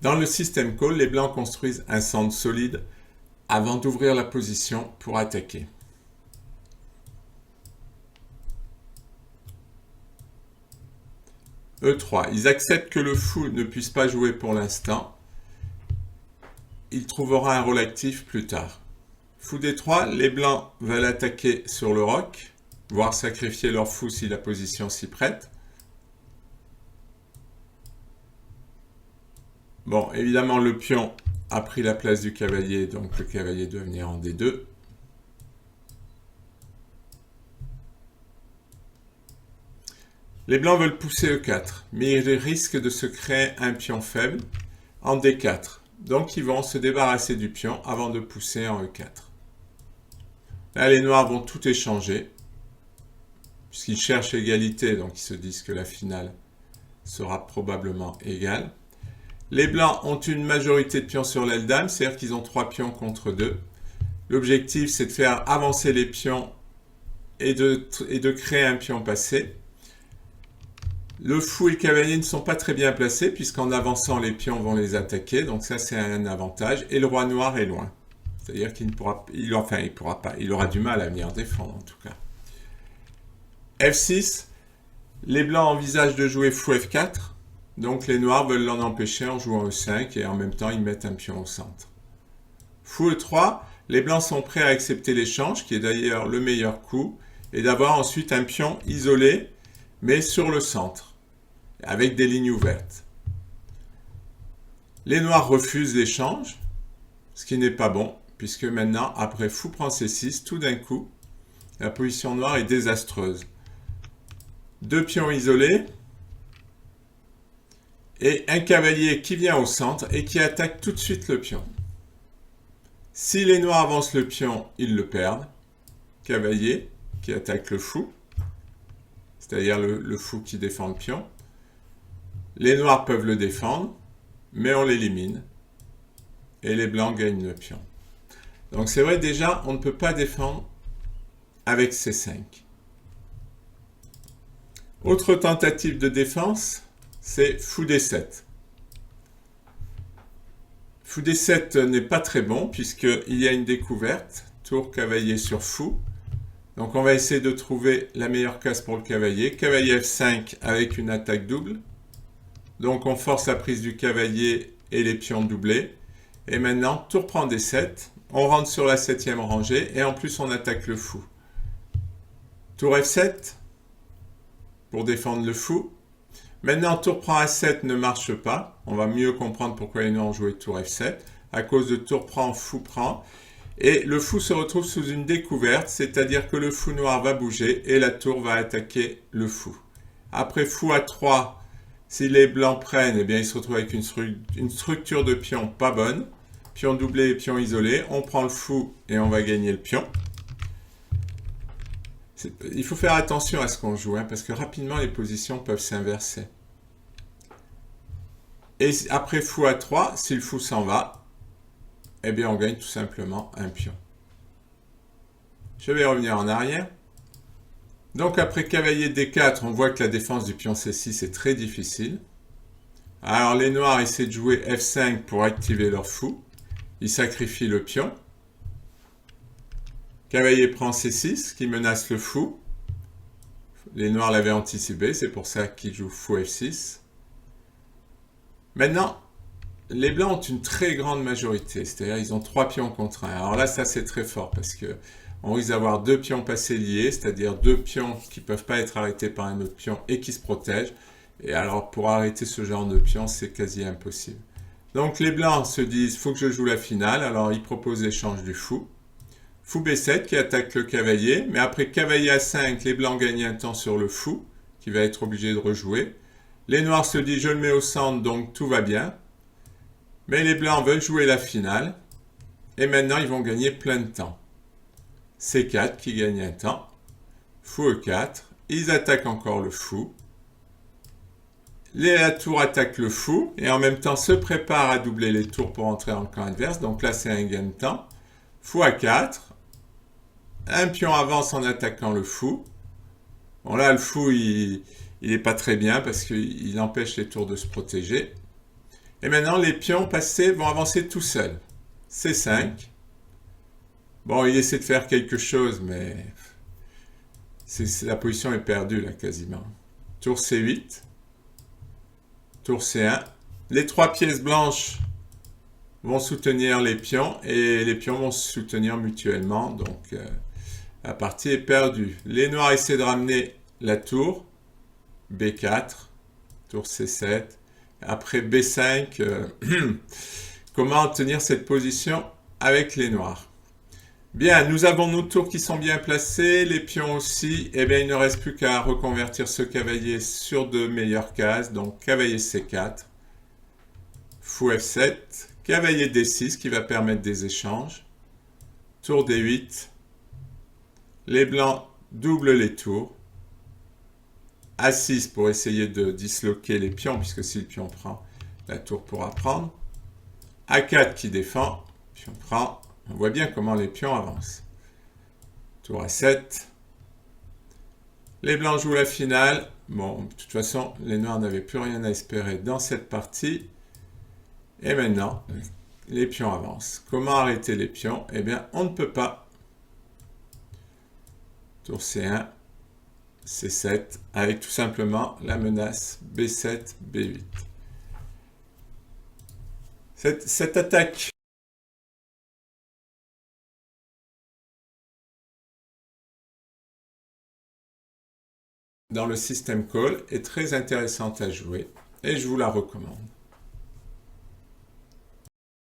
Dans le système call, les blancs construisent un centre solide avant d'ouvrir la position pour attaquer. E3, ils acceptent que le fou ne puisse pas jouer pour l'instant. Il trouvera un rôle actif plus tard. Fou D3, les blancs veulent attaquer sur le roc, voire sacrifier leur fou si la position s'y prête. Bon, évidemment, le pion a pris la place du cavalier, donc le cavalier doit venir en D2. Les blancs veulent pousser E4, mais ils risquent de se créer un pion faible en D4. Donc ils vont se débarrasser du pion avant de pousser en E4. Là, les noirs vont tout échanger, puisqu'ils cherchent égalité, donc ils se disent que la finale sera probablement égale. Les blancs ont une majorité de pions sur l'aile dame, c'est-à-dire qu'ils ont 3 pions contre 2. L'objectif, c'est de faire avancer les pions et de créer un pion passé. Le fou et le cavalier ne sont pas très bien placés, puisqu'en avançant, les pions vont les attaquer, donc ça, c'est un avantage. Et le roi noir est loin. C'est-à-dire qu'il ne pourra, il pourra pas, il aura du mal à venir défendre, en tout cas. F6, les blancs envisagent de jouer fou F4. Donc les noirs veulent l'en empêcher en jouant E5 et en même temps ils mettent un pion au centre. Fou E3, les blancs sont prêts à accepter l'échange, qui est d'ailleurs le meilleur coup, et d'avoir ensuite un pion isolé, mais sur le centre, avec des lignes ouvertes. Les noirs refusent l'échange, ce qui n'est pas bon, puisque maintenant, après fou prend C6, tout d'un coup, la position noire est désastreuse. 2 pions isolés, et un cavalier qui vient au centre et qui attaque tout de suite le pion. Si les noirs avancent le pion, ils le perdent. Cavalier qui attaque le fou, c'est-à-dire le fou qui défend le pion. Les noirs peuvent le défendre, mais on l'élimine. Et les blancs gagnent le pion. Donc c'est vrai, déjà, on ne peut pas défendre avec C5. Autre tentative de défense, c'est fou D7. Fou D7 n'est pas très bon puisqu'il y a une découverte, tour cavalier sur fou. Donc on va essayer de trouver la meilleure case pour le cavalier. Cavalier F5 avec une attaque double. Donc on force la prise du cavalier et les pions doublés. Et maintenant, tour prend D7. On rentre sur la 7e rangée et en plus on attaque le fou. Tour F7 pour défendre le fou. Maintenant, tour prend A7 ne marche pas. On va mieux comprendre pourquoi les noirs ont joué tour F7. À cause de tour prend, fou prend. Et le fou se retrouve sous une découverte, c'est-à-dire que le fou noir va bouger et la tour va attaquer le fou. Après fou A3, si les blancs prennent, eh bien, ils se retrouvent avec une structure de pion pas bonne. Pion doublé et pion isolé. On prend le fou et on va gagner le pion. Il faut faire attention à ce qu'on joue, parce que rapidement les positions peuvent s'inverser. Et après fou A3, si le fou s'en va, eh bien on gagne tout simplement un pion. Je vais revenir en arrière. Donc après cavalier D4, on voit que la défense du pion C6 est très difficile. Alors les noirs essaient de jouer F5 pour activer leur fou. Ils sacrifient le pion. Cavalier prend C6 qui menace le fou. Les noirs l'avaient anticipé, c'est pour ça qu'ils jouent fou F6. Maintenant, les blancs ont une très grande majorité, c'est-à-dire ils ont 3 pions contre 1. Alors là, ça c'est très fort parce que on risque d'avoir 2 pions passés liés, c'est-à-dire 2 pions qui ne peuvent pas être arrêtés par un autre pion et qui se protègent. Et alors pour arrêter ce genre de pion, c'est quasi impossible. Donc les blancs se disent, il faut que je joue la finale, alors ils proposent l'échange du fou. Fou B7 qui attaque le cavalier, mais après cavalier A5, les blancs gagnent un temps sur le fou, qui va être obligé de rejouer. Les noirs se disent, je le mets au centre, donc tout va bien. Mais les blancs veulent jouer la finale, et maintenant ils vont gagner plein de temps. C4 qui gagne un temps, fou E4, ils attaquent encore le fou. La tour attaque le fou, et en même temps se prépare à doubler les tours pour entrer en camp adverse, donc là c'est un gain de temps. Fou A4, un pion avance en attaquant le fou. Bon là le fou il n'est pas très bien parce qu'il empêche les tours de se protéger. Et maintenant, les pions passés vont avancer tout seuls. C5. Bon, il essaie de faire quelque chose, mais la position est perdue là quasiment. Tour C8. Tour C1. Les trois pièces blanches vont soutenir les pions et les pions vont se soutenir mutuellement. Donc la partie est perdue. Les noirs essaient de ramener la tour. B4. Tour C7. Après B5. Comment tenir cette position avec les noirs? Bien, nous avons nos tours qui sont bien placés, les pions aussi. Eh bien, il ne reste plus qu'à reconvertir ce cavalier sur de meilleures cases. Donc, cavalier C4, fou F7, cavalier D6 qui va permettre des échanges. Tour D8. Les blancs doublent les tours. A6 pour essayer de disloquer les pions, puisque si le pion prend, la tour pourra prendre. A4 qui défend, pion prend. On voit bien comment les pions avancent. Tour A7. Les blancs jouent la finale. Bon, de toute façon, les noirs n'avaient plus rien à espérer dans cette partie. Et maintenant, les pions avancent. Comment arrêter les pions? Eh bien, on ne peut pas. Tour C1, C7, avec tout simplement la menace B7, B8. Cette attaque dans le système call est très intéressante à jouer et je vous la recommande.